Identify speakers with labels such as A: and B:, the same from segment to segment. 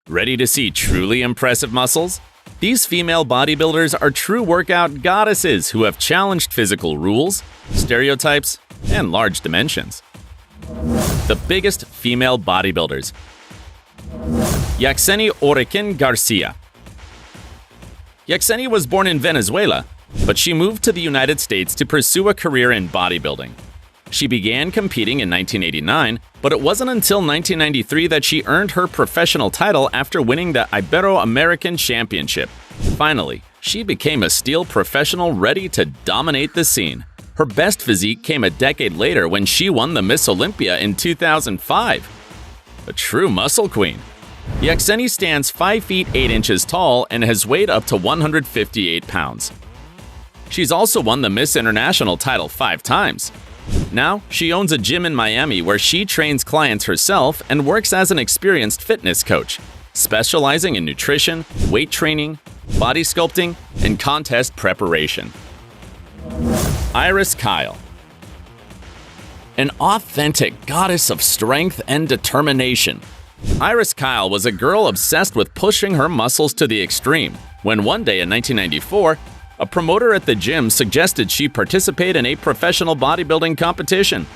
A: Ready to see truly impressive muscles? These female bodybuilders are true workout goddesses who have challenged physical rules, stereotypes, and large dimensions. The biggest female bodybuilders. Yaxeni Orequin Garcia. Yaxeni was born in Venezuela, but she moved to the United States to pursue a career in bodybuilding. She began competing in 1989, but it wasn't until 1993 that she earned her professional title after winning the Ibero-American Championship. Finally, she became a steel professional ready to dominate the scene. Her best physique came a decade later when she won the Miss Olympia in 2005. A true muscle queen. Yaxeni stands 5 feet 8 inches tall and has weighed up to 158 pounds. She's also won the Miss International title 5 times. Now, she owns a gym in Miami where she trains clients herself and works as an experienced fitness coach, specializing in nutrition, weight training, body sculpting, and contest preparation. Iris Kyle. An authentic goddess of strength and determination. Iris Kyle was a girl obsessed with pushing her muscles to the extreme when one day in 1994, a promoter at the gym suggested she participate in a professional bodybuilding competition.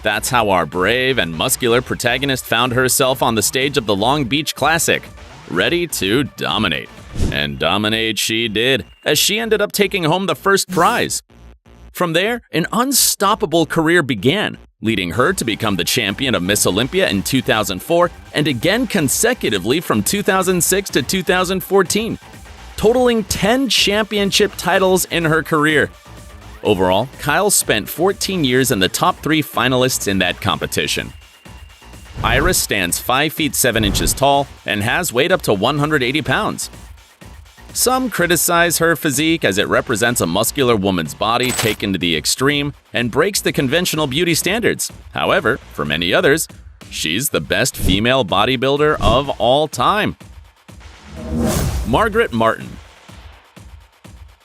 A: That's how our brave and muscular protagonist found herself on the stage of the Long Beach Classic, ready to dominate. And dominate she did, as she ended up taking home the first prize. From there, an unstoppable career began, leading her to become the champion of Miss Olympia in 2004 and again consecutively from 2006 to 2014. Totaling 10 championship titles in her career. Overall, Kyle spent 14 years in the top 3 finalists in that competition. Iris stands 5 feet 7 inches tall and has weighed up to 180 pounds. Some criticize her physique as it represents a muscular woman's body taken to the extreme and breaks the conventional beauty standards. However, for many others, she's the best female bodybuilder of all time. Margaret Martin.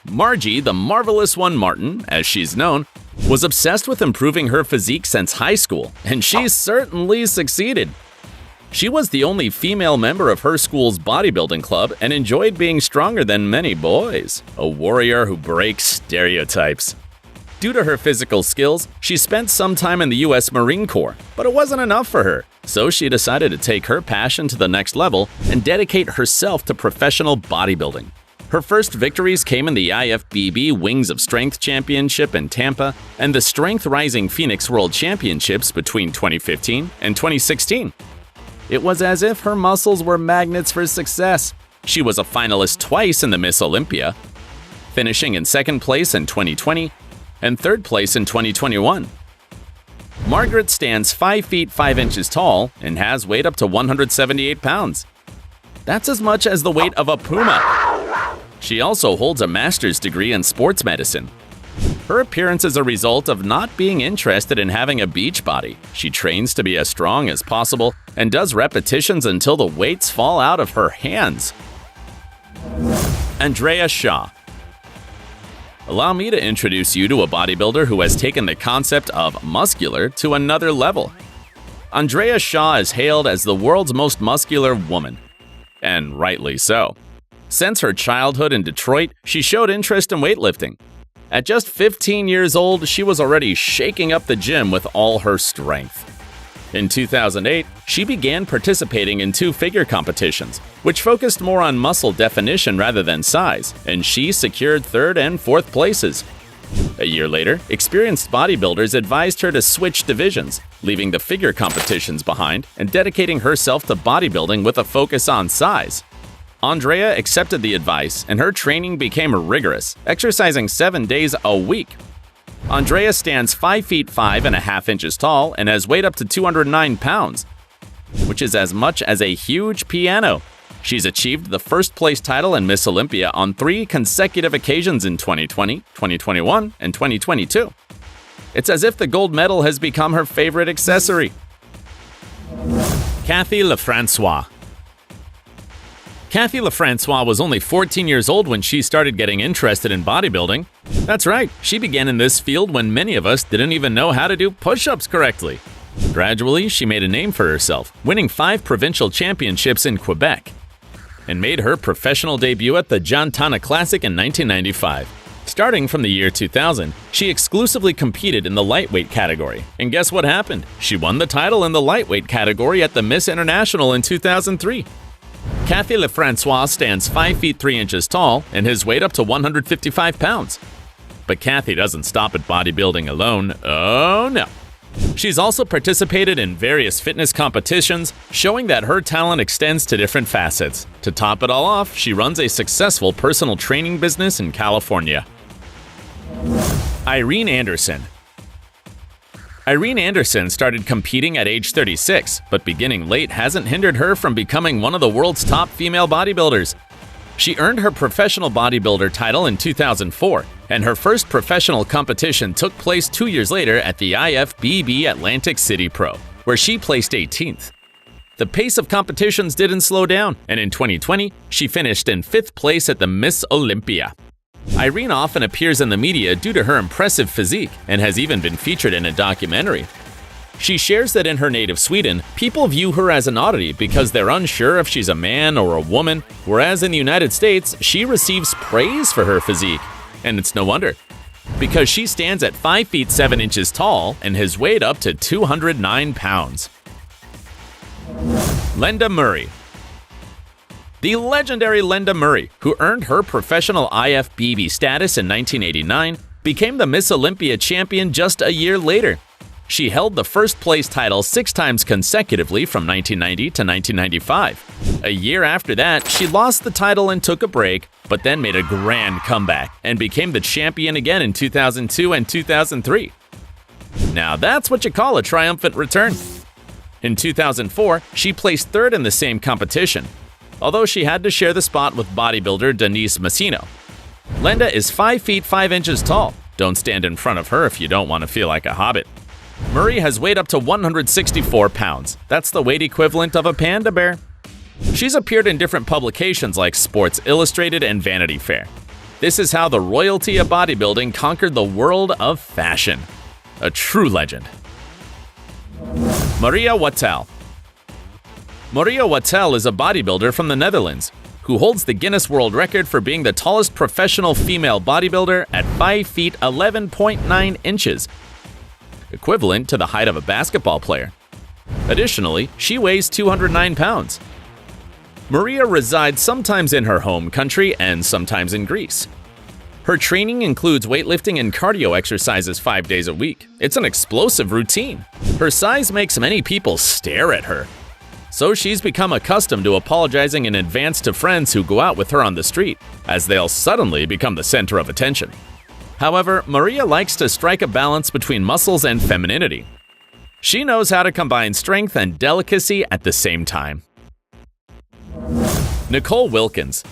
A: Margie, the Marvelous One Martin, as she's known, was obsessed with improving her physique since high school, and she certainly succeeded. She was the only female member of her school's bodybuilding club and enjoyed being stronger than many boys, a warrior who breaks stereotypes. Due to her physical skills, she spent some time in the U.S. Marine Corps, but it wasn't enough for her, so she decided to take her passion to the next level and dedicate herself to professional bodybuilding. Her first victories came in the IFBB Wings of Strength Championship in Tampa and the Strength Rising Phoenix World Championships between 2015 and 2016. It was as if her muscles were magnets for success. She was a finalist twice in the Miss Olympia, finishing in second place in 2020 and third place in 2021. Margaret stands 5 feet 5 inches tall and has weighed up to 178 pounds. That's as much as the weight of a puma. She also holds a master's degree in sports medicine. Her appearance is a result of not being interested in having a beach body. She trains to be as strong as possible and does repetitions until the weights fall out of her hands. Andrea Shaw. Allow me to introduce you to a bodybuilder who has taken the concept of muscular to another level. Andrea Shaw is hailed as the world's most muscular woman, and rightly so. Since her childhood in Detroit, she showed interest in weightlifting. At just 15 years old, she was already shaking up the gym with all her strength. In 2008, she began participating in 2 figure competitions, which focused more on muscle definition rather than size, and she secured 3rd and 4th places. A year later, experienced bodybuilders advised her to switch divisions, leaving the figure competitions behind and dedicating herself to bodybuilding with a focus on size. Andrea accepted the advice, and her training became rigorous, exercising 7 days a week. Andrea stands 5 feet 5.5 inches tall and has weighed up to 209 pounds, which is as much as a huge piano. She's achieved the first place title in Miss Olympia on 3 consecutive occasions in 2020, 2021, and 2022. It's as if the gold medal has become her favorite accessory. Kathy Lefrancois. Kathy Lefrancois was only 14 years old when she started getting interested in bodybuilding. That's right, she began in this field when many of us didn't even know how to do push-ups correctly. Gradually, she made a name for herself, winning 5 provincial championships in Quebec. and made her professional debut at the Jantana Classic in 1995. Starting from the year 2000, she exclusively competed in the lightweight category. And guess what happened? She won the title in the lightweight category at the Miss International in 2003. Cathy Lefrancois stands 5 feet 3 inches tall and has weighed up to 155 pounds. But Cathy doesn't stop at bodybuilding alone. Oh no! She's also participated in various fitness competitions, showing that her talent extends to different facets. To top it all off, she runs a successful personal training business in California. Irene Anderson. Irene Anderson started competing at age 36, but beginning late hasn't hindered her from becoming one of the world's top female bodybuilders. She earned her professional bodybuilder title in 2004, and her first professional competition took place 2 years later at the IFBB Atlantic City Pro, where she placed 18th. The pace of competitions didn't slow down, and in 2020, she finished in 5th place at the Miss Olympia. Irene often appears in the media due to her impressive physique and has even been featured in a documentary. She shares that in her native Sweden, people view her as an oddity because they're unsure if she's a man or a woman, whereas in the United States, she receives praise for her physique. And it's no wonder, because she stands at 5 feet 7 inches tall and has weighed up to 209 pounds. Linda Murray. The legendary Linda Murray, who earned her professional IFBB status in 1989, became the Miss Olympia champion just a year later. She held the first place title 6 times consecutively from 1990 to 1995. A year after that, she lost the title and took a break, but then made a grand comeback and became the champion again in 2002 and 2003. Now that's what you call a triumphant return. In 2004, she placed 3rd in the same competition, although she had to share the spot with bodybuilder Denise Massino. Linda is 5 feet 5 inches tall. Don't stand in front of her if you don't want to feel like a hobbit. Murray has weighed up to 164 pounds. That's the weight equivalent of a panda bear. She's appeared in different publications like Sports Illustrated and Vanity Fair. This is how the royalty of bodybuilding conquered the world of fashion. A true legend. Maria Wattel. Maria Wattel is a bodybuilder from the Netherlands who holds the Guinness World Record for being the tallest professional female bodybuilder at 5 feet 11.9 inches, equivalent to the height of a basketball player. Additionally, she weighs 209 pounds. Maria resides sometimes in her home country and sometimes in Greece. Her training includes weightlifting and cardio exercises 5 days a week. It's an explosive routine. Her size makes many people stare at her. So she's become accustomed to apologizing in advance to friends who go out with her on the street, as they'll suddenly become the center of attention. However, Maria likes to strike a balance between muscles and femininity. She knows how to combine strength and delicacy at the same time. Nicole Wilkins.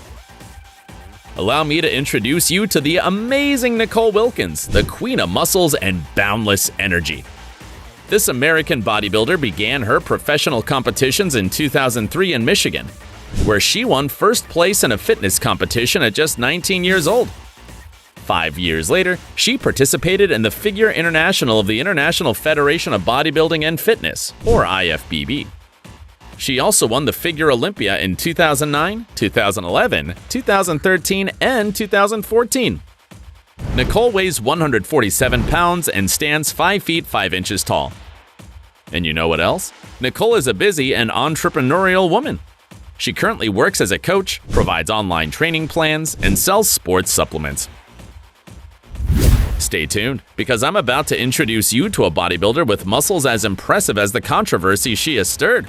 A: Allow me to introduce you to the amazing Nicole Wilkins, the queen of muscles and boundless energy. This American bodybuilder began her professional competitions in 2003 in Michigan, where she won first place in a fitness competition at just 19 years old. 5 years later, she participated in the Figure International of the International Federation of Bodybuilding and Fitness, or IFBB. She also won the Figure Olympia in 2009, 2011, 2013, and 2014. Nicole weighs 147 pounds and stands 5 feet 5 inches tall. And you know what else? Nicole is a busy and entrepreneurial woman. She currently works as a coach, provides online training plans, and sells sports supplements. Stay tuned, because I'm about to introduce you to a bodybuilder with muscles as impressive as the controversy she has stirred.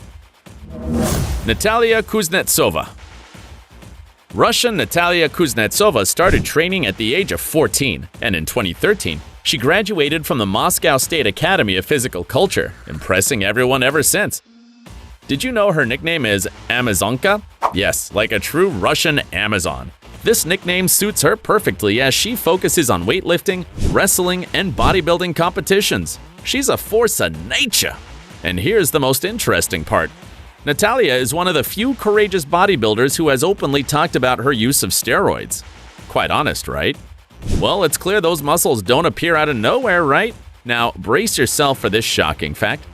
A: Natalia Kuznetsova. Russian Natalia Kuznetsova started training at the age of 14, and in 2013, she graduated from the Moscow State Academy of Physical Culture, impressing everyone ever since. Did you know her nickname is Amazonka? Yes, like a true Russian Amazon. This nickname suits her perfectly as she focuses on weightlifting, wrestling, and bodybuilding competitions. She's a force of nature. And here's the most interesting part. Natalia is one of the few courageous bodybuilders who has openly talked about her use of steroids. Quite honest, right? Well, it's clear those muscles don't appear out of nowhere, right? Now, brace yourself for this shocking fact.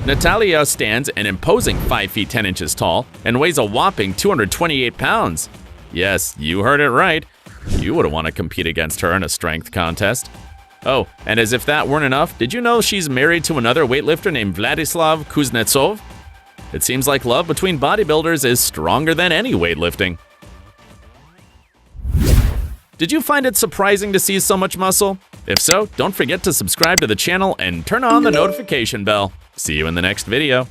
A: Natalia stands an imposing 5 feet 10 inches tall and weighs a whopping 228 pounds. Yes, you heard it right. You wouldn't want to compete against her in a strength contest. Oh, and as if that weren't enough, did you know she's married to another weightlifter named Vladislav Kuznetsov? It seems like love between bodybuilders is stronger than any weightlifting. Did you find it surprising to see so much muscle? If so, don't forget to subscribe to the channel and turn on the notification bell. See you in the next video.